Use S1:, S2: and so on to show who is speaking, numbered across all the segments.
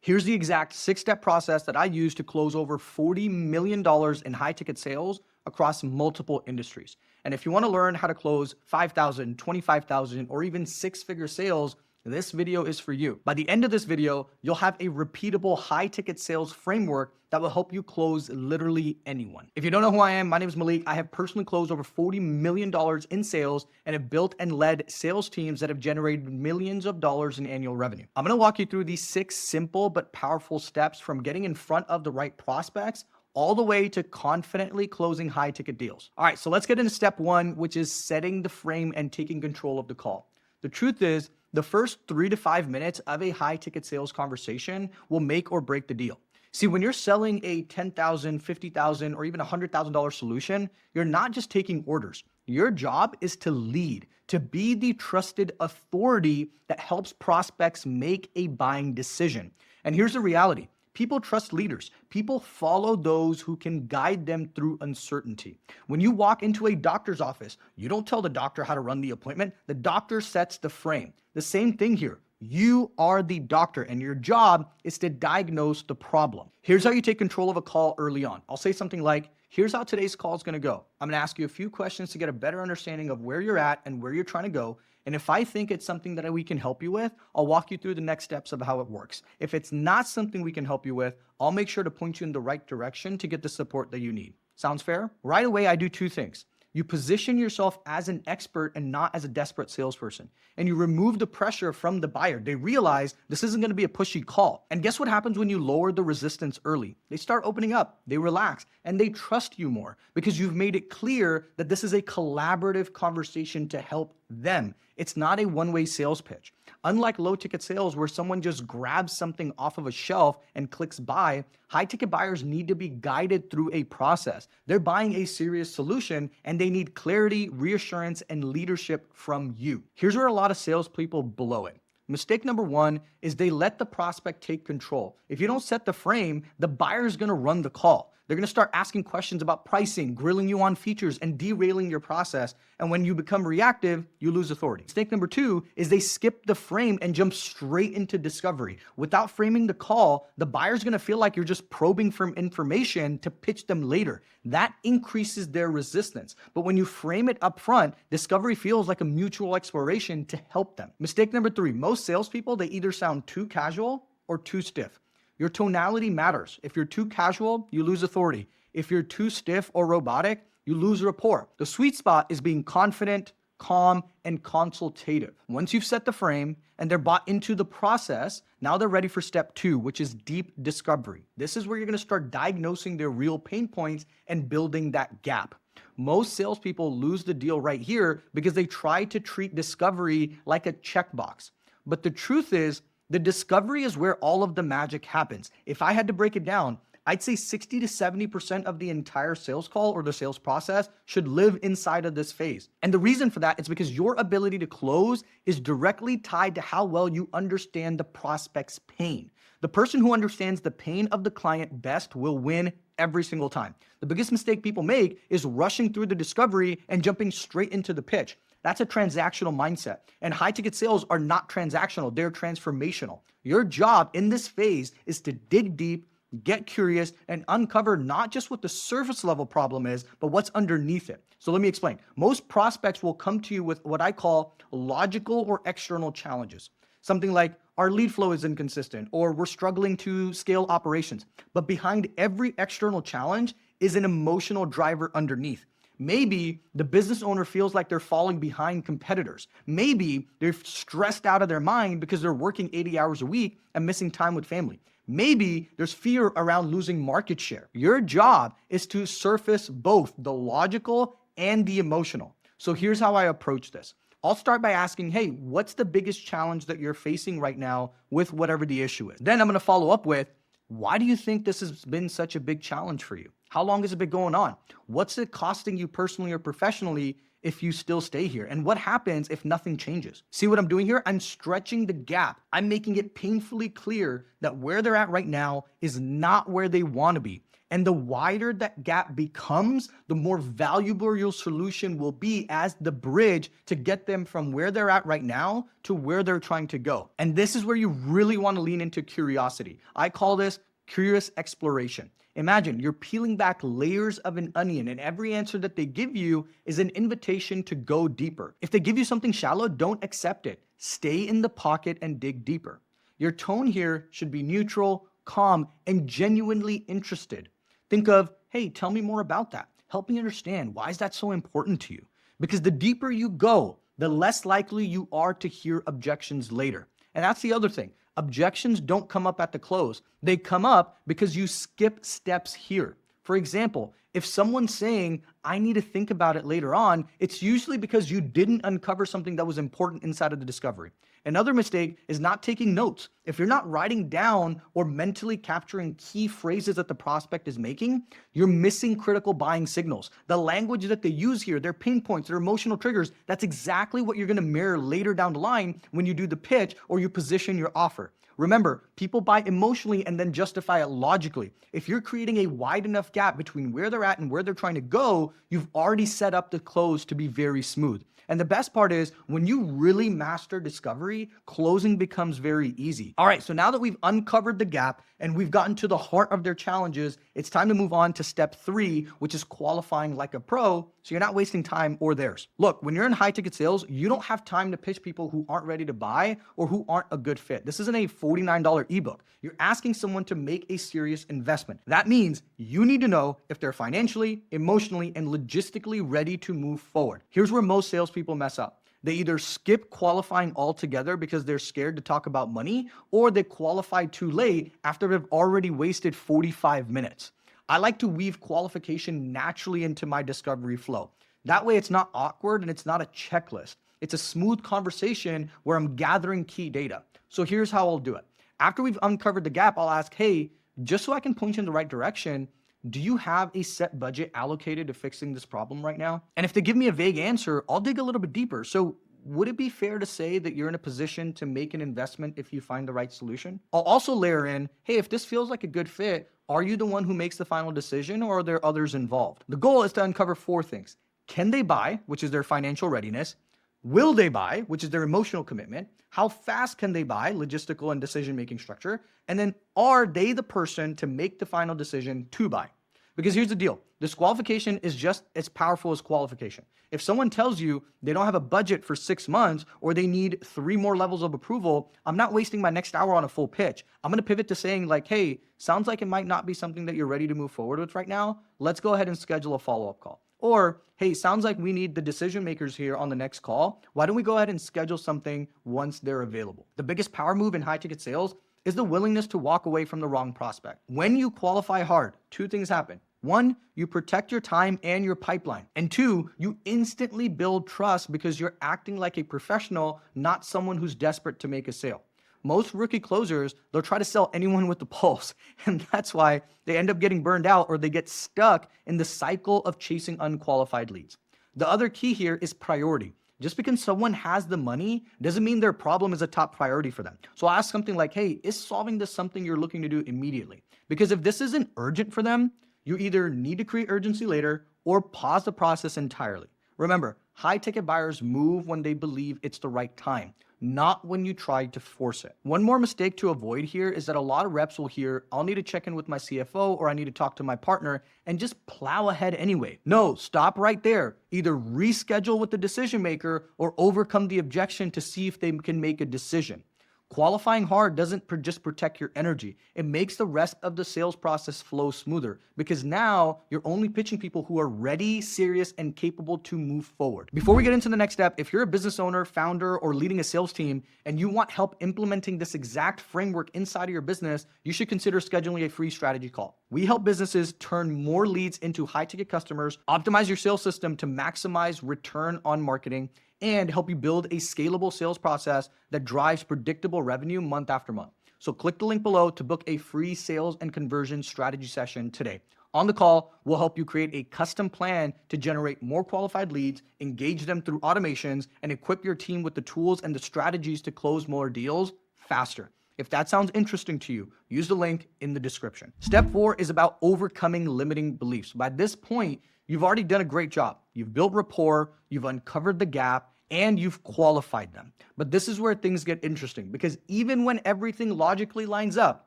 S1: Here's the exact 6-step process that I use to close over $40 million in high ticket sales across multiple industries. And if you want to learn how to close 5,000, 25,000, or even 6-figure sales, this video is for you. By the end of this video, you'll have a repeatable high ticket sales framework that will help you close literally anyone. If you don't know who I am, my name is Malik. I have personally closed over $40 million in sales and have built and led sales teams that have generated millions of dollars in annual revenue. I'm going to walk you through these 6 simple but powerful steps from getting in front of the right prospects all the way to confidently closing high ticket deals. All right, so let's get into step 1, which is setting the frame and taking control of the call. The truth is, the first 3 to 5 minutes of a high ticket sales conversation will make or break the deal. See, when you're selling a $10,000, $50,000, or even $100,000 solution, you're not just taking orders. Your job is to lead, to be the trusted authority that helps prospects make a buying decision. And here's the reality. People trust leaders. People follow those who can guide them through uncertainty. When you walk into a doctor's office, you don't tell the doctor how to run the appointment. The doctor sets the frame. The same thing here. You are the doctor, and your job is to diagnose the problem. Here's how you take control of a call early on. I'll say something like, here's how today's call is going to go. I'm going to ask you a few questions to get a better understanding of where you're at and where you're trying to go. And if I think it's something that we can help you with, I'll walk you through the next steps of how it works. If it's not something we can help you with, I'll make sure to point you in the right direction to get the support that you need. Sounds fair? Right away, I do 2 things. You position yourself as an expert and not as a desperate salesperson. And you remove the pressure from the buyer. They realize this isn't going to be a pushy call. And guess what happens when you lower the resistance early? They start opening up, they relax, and they trust you more because you've made it clear that this is a collaborative conversation to help them. It's not a one-way sales pitch. Unlike low-ticket sales where someone just grabs something off of a shelf and clicks buy, high-ticket buyers need to be guided through a process. They're buying a serious solution and they need clarity, reassurance, and leadership from you. Here's where a lot of salespeople blow it. Mistake number 1 is they let the prospect take control. If you don't set the frame, the buyer is going to run the call. They're going to start asking questions about pricing, grilling you on features, and derailing your process. And when you become reactive, you lose authority. Mistake number 2 is they skip the frame and jump straight into discovery. Without framing the call, the buyer's going to feel like you're just probing for information to pitch them later. That increases their resistance. But when you frame it up front, discovery feels like a mutual exploration to help them. Mistake number 3, most salespeople, they either sound too casual or too stiff. Your tonality matters. If you're too casual, you lose authority. If you're too stiff or robotic, you lose rapport. The sweet spot is being confident, calm, and consultative. Once you've set the frame and they're bought into the process, now they're ready for step 2, which is deep discovery. This is where you're going to start diagnosing their real pain points and building that gap. Most salespeople lose the deal right here because they try to treat discovery like a checkbox. But the truth is, the discovery is where all of the magic happens. If I had to break it down, I'd say 60 to 70% of the entire sales call or the sales process should live inside of this phase. And the reason for that is because your ability to close is directly tied to how well you understand the prospect's pain. The person who understands the pain of the client best will win every single time. The biggest mistake people make is rushing through the discovery and jumping straight into the pitch. That's a transactional mindset. And high ticket sales are not transactional, they're transformational. Your job in this phase is to dig deep, get curious, and uncover not just what the surface level problem is, but what's underneath it. So let me explain. Most prospects will come to you with what I call logical or external challenges. Something like, our lead flow is inconsistent, or we're struggling to scale operations. But behind every external challenge is an emotional driver underneath. Maybe the business owner feels like they're falling behind competitors. Maybe they're stressed out of their mind because they're working 80 hours a week and missing time with family. Maybe there's fear around losing market share. Your job is to surface both the logical and the emotional. So here's how I approach this. I'll start by asking, hey, what's the biggest challenge that you're facing right now with whatever the issue is? Then I'm going to follow up with, why do you think this has been such a big challenge for you? How long has it been going on? What's it costing you personally or professionally? if you still stay here? And what happens if nothing changes? See what I'm doing here? I'm stretching the gap. I'm making it painfully clear that where they're at right now is not where they want to be. And the wider that gap becomes, the more valuable your solution will be as the bridge to get them from where they're at right now to where they're trying to go. And this is where you really want to lean into curiosity. I call this curious exploration. Imagine you're peeling back layers of an onion, and every answer that they give you is an invitation to go deeper. If they give you something shallow, don't accept it. Stay in the pocket and dig deeper. Your tone here should be neutral, calm, and genuinely interested. Think of, hey, tell me more about that. Help me understand. Why is that so important to you? Because the deeper you go, the less likely you are to hear objections later. And that's the other thing. Objections don't come up at the close. They come up because you skip steps here. For example, if someone's saying, I need to think about it later on, it's usually because you didn't uncover something that was important inside of the discovery. Another mistake is not taking notes. If you're not writing down or mentally capturing key phrases that the prospect is making, you're missing critical buying signals. The language that they use here, their pain points, their emotional triggers, that's exactly what you're going to mirror later down the line when you do the pitch or you position your offer. Remember, people buy emotionally and then justify it logically. If you're creating a wide enough gap between where they're at and where they're trying to go, you've already set up the close to be very smooth. And the best part is when you really master discovery, closing becomes very easy. All right, so now that we've uncovered the gap and we've gotten to the heart of their challenges, it's time to move on to step 3, which is qualifying like a pro, so you're not wasting time or theirs. Look, when you're in high ticket sales, you don't have time to pitch people who aren't ready to buy or who aren't a good fit. This isn't a $49 ebook. You're asking someone to make a serious investment. That means you need to know if they're financially, emotionally, and logistically ready to move forward. Here's where most salespeople mess up. They either skip qualifying altogether because they're scared to talk about money, or they qualify too late after they've already wasted 45 minutes. I like to weave qualification naturally into my discovery flow. That way it's not awkward and it's not a checklist. It's a smooth conversation where I'm gathering key data. So here's how I'll do it. After we've uncovered the gap, I'll ask, hey, just so I can point you in the right direction, do you have a set budget allocated to fixing this problem right now? And if they give me a vague answer, I'll dig a little bit deeper. So would it be fair to say that you're in a position to make an investment if you find the right solution? I'll also layer in, hey, if this feels like a good fit, are you the one who makes the final decision or are there others involved? The goal is to uncover 4 things. Can they buy, which is their financial readiness? Will they buy, which is their emotional commitment? How fast can they buy, logistical and decision-making structure? And then are they the person to make the final decision to buy? Because here's the deal. Disqualification is just as powerful as qualification. If someone tells you they don't have a budget for 6 months or they need 3 more levels of approval, I'm not wasting my next hour on a full pitch. I'm going to pivot to saying like, hey, sounds like it might not be something that you're ready to move forward with right now. Let's go ahead and schedule a follow-up call. Or, hey, sounds like we need the decision makers here on the next call. Why don't we go ahead and schedule something once they're available? The biggest power move in high ticket sales is the willingness to walk away from the wrong prospect. When you qualify hard, 2 things happen. 1, you protect your time and your pipeline. And 2, you instantly build trust because you're acting like a professional, not someone who's desperate to make a sale. Most rookie closers, they'll try to sell anyone with the pulse. And that's why they end up getting burned out or they get stuck in the cycle of chasing unqualified leads. The other key here is priority. Just because someone has the money doesn't mean their problem is a top priority for them. So I'll ask something like, hey, is solving this something you're looking to do immediately? Because if this isn't urgent for them, you either need to create urgency later or pause the process entirely. Remember, high ticket buyers move when they believe it's the right time, not when you try to force it. One more mistake to avoid here is that a lot of reps will hear, I'll need to check in with my CFO or I need to talk to my partner and just plow ahead anyway. No, stop right there. Either reschedule with the decision maker or overcome the objection to see if they can make a decision. Qualifying hard doesn't just protect your energy. It makes the rest of the sales process flow smoother because now you're only pitching people who are ready, serious, and capable to move forward. Before we get into the next step, if you're a business owner, founder, or leading a sales team, and you want help implementing this exact framework inside of your business, you should consider scheduling a free strategy call. We help businesses turn more leads into high-ticket customers, optimize your sales system to maximize return on marketing, and help you build a scalable sales process that drives predictable revenue month after month. So click the link below to book a free sales and conversion strategy session today. On the call, we'll help you create a custom plan to generate more qualified leads, engage them through automations, and equip your team with the tools and the strategies to close more deals faster. If that sounds interesting to you, use the link in the description. Step 4 is about overcoming limiting beliefs. By this point, you've already done a great job. You've built rapport, you've uncovered the gap, and you've qualified them. But this is where things get interesting, because even when everything logically lines up,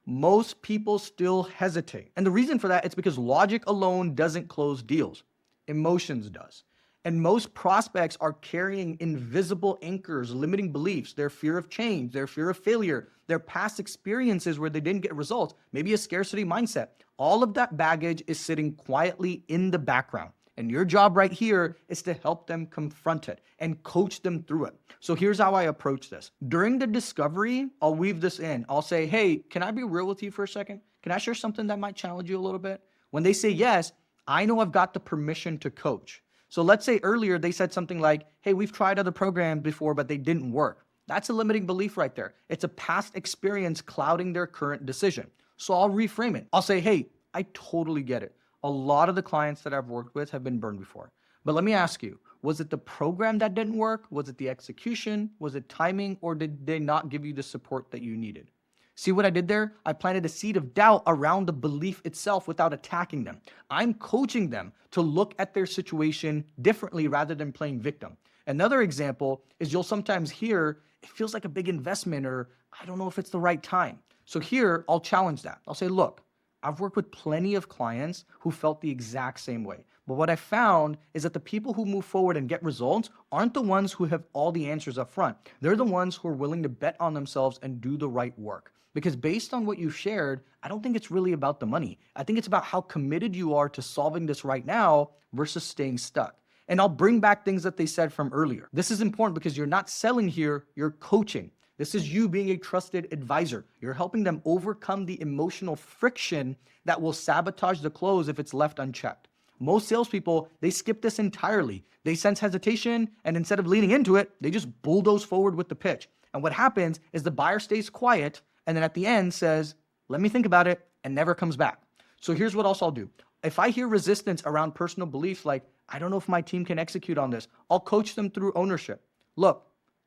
S1: most people still hesitate. And the reason for that is because logic alone doesn't close deals. Emotions does. And most prospects are carrying invisible anchors, limiting beliefs, their fear of change, their fear of failure, their past experiences where they didn't get results, maybe a scarcity mindset. All of that baggage is sitting quietly in the background. And your job right here is to help them confront it and coach them through it. So here's how I approach this. During the discovery, I'll weave this in. I'll say, hey, can I be real with you for a second? Can I share something that might challenge you a little bit? When they say yes, I know I've got the permission to coach. So let's say earlier they said something like, hey, we've tried other programs before, but they didn't work. That's a limiting belief right there. It's a past experience clouding their current decision. So I'll reframe it. I'll say, hey, I totally get it. A lot of the clients that I've worked with have been burned before. But let me ask you, was it the program that didn't work? Was it the execution? Was it timing? Or did they not give you the support that you needed? See what I did there? I planted a seed of doubt around the belief itself without attacking them. I'm coaching them to look at their situation differently rather than playing victim. Another example is you'll sometimes hear, it feels like a big investment, or I don't know if it's the right time. So here, I'll challenge that. I'll say, look, I've worked with plenty of clients who felt the exact same way. But what I found is that the people who move forward and get results aren't the ones who have all the answers up front. They're the ones who are willing to bet on themselves and do the right work. Because based on what you shared, I don't think it's really about the money. I think it's about how committed you are to solving this right now versus staying stuck. And I'll bring back things that they said from earlier. This is important because you're not selling here, you're coaching. This is you being a trusted advisor. You're helping them overcome the emotional friction that will sabotage the close if it's left unchecked. Most salespeople, they skip this entirely. They sense hesitation, and instead of leaning into it, they just bulldoze forward with the pitch. And what happens is the buyer stays quiet, and then at the end says, let me think about it, and never comes back. So here's what else I'll do. If I hear resistance around personal beliefs like, I don't know if my team can execute on this, I'll coach them through ownership. Look,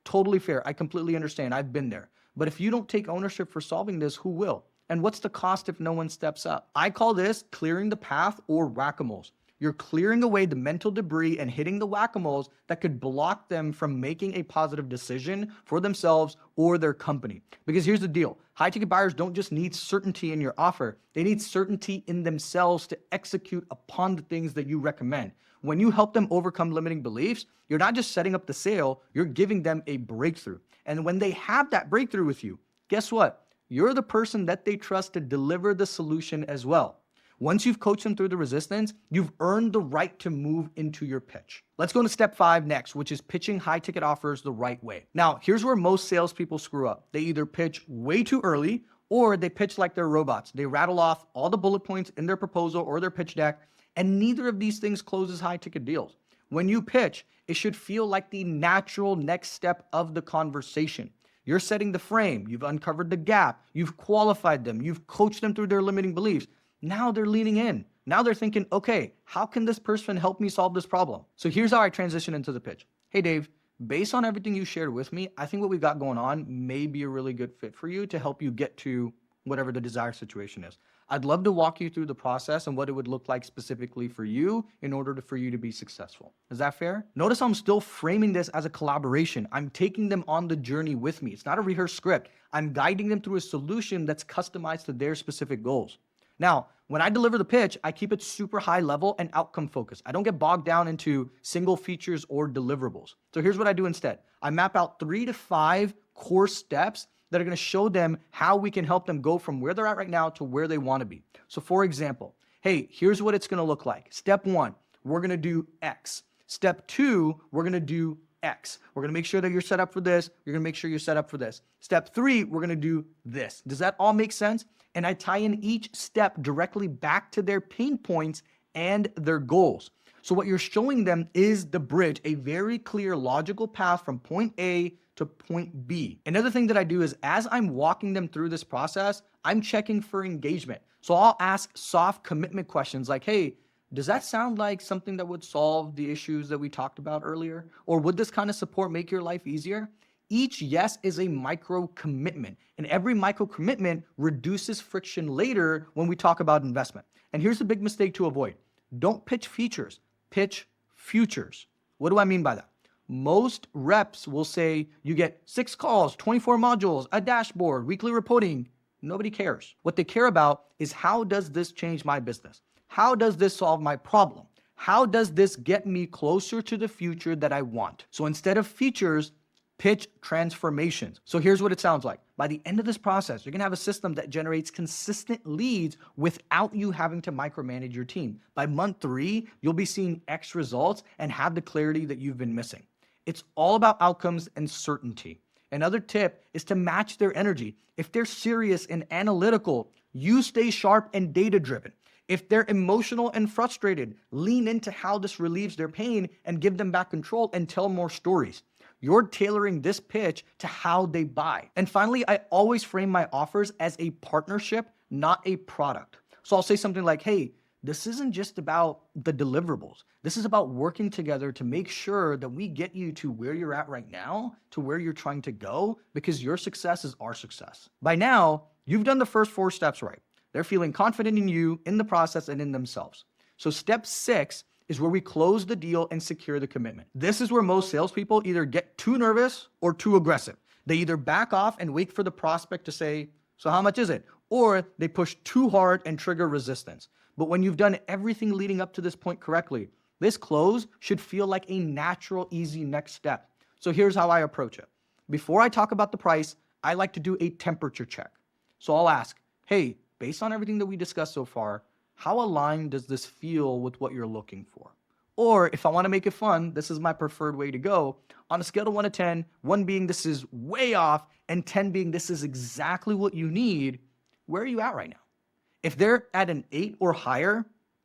S1: totally fair. I completely understand. I've been there. But if you don't take ownership for solving this, who will? And what's the cost if no one steps up? I call this clearing the path, or whack-a-moles. You're clearing away the mental debris and hitting the whack-a-moles that could block them from making a positive decision for themselves or their company. Because here's the deal. High-ticket buyers don't just need certainty in your offer. They need certainty in themselves to execute upon the things that you recommend. When you help them overcome limiting beliefs, you're not just setting up the sale, you're giving them a breakthrough. And when they have that breakthrough with you, guess what? You're the person that they trust to deliver the solution as well. Once you've coached them through the resistance, you've earned the right to move into your pitch. Let's go to step 5 next, which is pitching high-ticket offers the right way. Now, here's where most salespeople screw up. They either pitch way too early, or they pitch like they're robots. They rattle off all the bullet points in their proposal or their pitch deck, and neither of these things closes high-ticket deals. When you pitch, it should feel like the natural next step of the conversation. You're setting the frame, you've uncovered the gap, you've qualified them, you've coached them through their limiting beliefs. Now they're leaning in. Now they're thinking, okay, how can this person help me solve this problem? So here's how I transition into the pitch. Hey, Dave, based on everything you shared with me, I think what we've got going on may be a really good fit for you to help you get to whatever the desired situation is. I'd love to walk you through the process and what it would look like specifically for you in order for you to be successful. Is that fair? Notice I'm still framing this as a collaboration. I'm taking them on the journey with me. It's not a rehearsed script. I'm guiding them through a solution that's customized to their specific goals. Now, when I deliver the pitch, I keep it super high level and outcome focused. I don't get bogged down into single features or deliverables. So here's what I do instead. I map out 3 to 5 core steps that are going to show them how we can help them go from where they're at right now to where they want to be. So for example, hey, here's what it's going to look like. Step 1, we're going to do X. Step 2, we're going to do X. We're going to make sure that you're set up for this. You're going to make sure you're set up for this. Step 3, we're going to do this. Does that all make sense? And I tie in each step directly back to their pain points and their goals. So what you're showing them is the bridge, a very clear logical path from point A to point B. Another thing that I do is as I'm walking them through this process, I'm checking for engagement. So I'll ask soft commitment questions like, hey, does that sound like something that would solve the issues that we talked about earlier? Or would this kind of support make your life easier? Each yes is a micro commitment, and every micro commitment reduces friction later when we talk about investment. And here's the big mistake to avoid. Don't pitch features, pitch futures. What do I mean by that? Most reps will say you get 6 calls, 24 modules, a dashboard, weekly reporting. Nobody cares. What they care about is how does this change my business? How does this solve my problem? How does this get me closer to the future that I want? So instead of features, pitch transformations. So here's what it sounds like. By the end of this process, you're gonna have a system that generates consistent leads without you having to micromanage your team. By month 3, you'll be seeing X results and have the clarity that you've been missing. It's all about outcomes and certainty. Another tip is to match their energy. If they're serious and analytical, you stay sharp and data-driven. If they're emotional and frustrated, lean into how this relieves their pain and give them back control and tell more stories. You're tailoring this pitch to how they buy. And finally, I always frame my offers as a partnership, not a product. So I'll say something like, hey, this isn't just about the deliverables. This is about working together to make sure that we get you to where you're at right now, to where you're trying to go, because your success is our success. By now, you've done the first 4 steps right. They're feeling confident in you, in the process, and in themselves. So step 6 is where we close the deal and secure the commitment. This is where most salespeople either get too nervous or too aggressive. They either back off and wait for the prospect to say, so how much is it? Or they push too hard and trigger resistance. But when you've done everything leading up to this point correctly, this close should feel like a natural, easy next step. So here's how I approach it. Before I talk about the price, I like to do a temperature check. So I'll ask, hey, based on everything that we discussed so far, how aligned does this feel with what you're looking for? Or if I want to make it fun, this is my preferred way to go. On a scale of 1 to 10, 1 being this is way off, and 10 being this is exactly what you need, where are you at right now? If they're at an 8 or higher,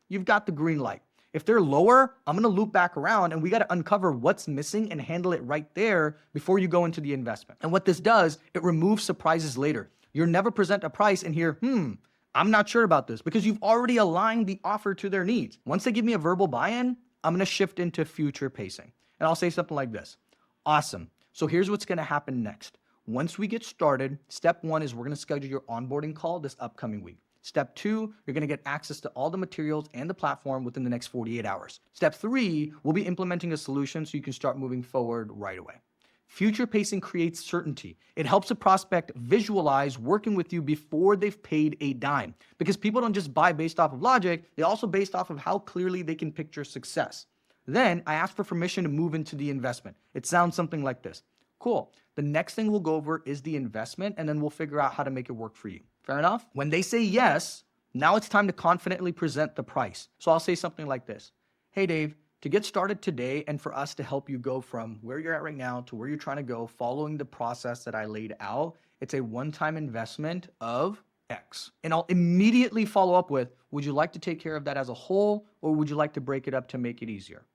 S1: you've got the green light. If they're lower, I'm going to loop back around and we got to uncover what's missing and handle it right there before you go into the investment. And what this does, it removes surprises later. You'll never present a price and hear, I'm not sure about this, because you've already aligned the offer to their needs. Once they give me a verbal buy-in, I'm going to shift into future pacing. And I'll say something like this. Awesome. So here's what's going to happen next. Once we get started, step 1 is we're going to schedule your onboarding call this upcoming week. Step 2, you're going to get access to all the materials and the platform within the next 48 hours. Step 3, we'll be implementing a solution so you can start moving forward right away. Future pacing creates certainty. It helps a prospect visualize working with you before they've paid a dime. Because people don't just buy based off of logic, they also based off of how clearly they can picture success. Then I ask for permission to move into the investment. It sounds something like this. Cool. The next thing we'll go over is the investment, and then we'll figure out how to make it work for you. Fair enough? When they say yes, now it's time to confidently present the price. So I'll say something like this. Hey, Dave, to get started today and for us to help you go from where you're at right now to where you're trying to go following the process that I laid out, it's a one-time investment of X. And I'll immediately follow up with, would you like to take care of that as a whole, or would you like to break it up to make it easier?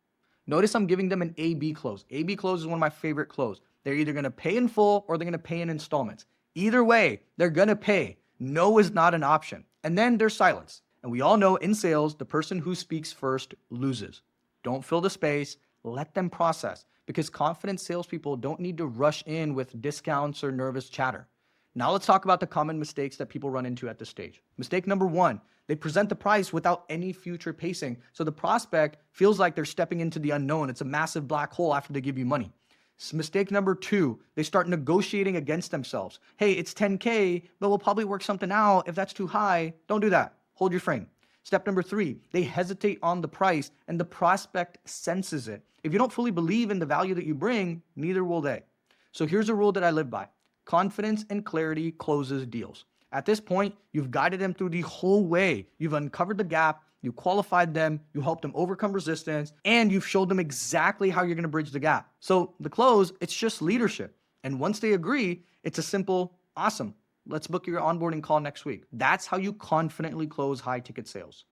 S1: Notice I'm giving them an A-B close. A-B close is one of my favorite close. They're either going to pay in full or they're going to pay in installments. Either way, they're going to pay. No is not an option. And then there's silence. And we all know in sales, the person who speaks first loses. Don't fill the space. Let them process, because confident salespeople don't need to rush in with discounts or nervous chatter. Now let's talk about the common mistakes that people run into at this stage. Mistake number 1, they present the price without any future pacing. So the prospect feels like they're stepping into the unknown. It's a massive black hole after they give you money. Mistake number 2, they start negotiating against themselves. Hey, it's 10K, but we'll probably work something out. If that's too high, don't do that. Hold your frame. Step number 3, they hesitate on the price and the prospect senses it. If you don't fully believe in the value that you bring, neither will they. So here's a rule that I live by. Confidence and clarity closes deals. At this point, you've guided them through the whole way. You've uncovered the gap, you qualified them, you helped them overcome resistance, and you've showed them exactly how you're going to bridge the gap. So the close, it's just leadership. And once they agree, it's a simple, awesome. Let's book your onboarding call next week. That's how you confidently close high ticket sales.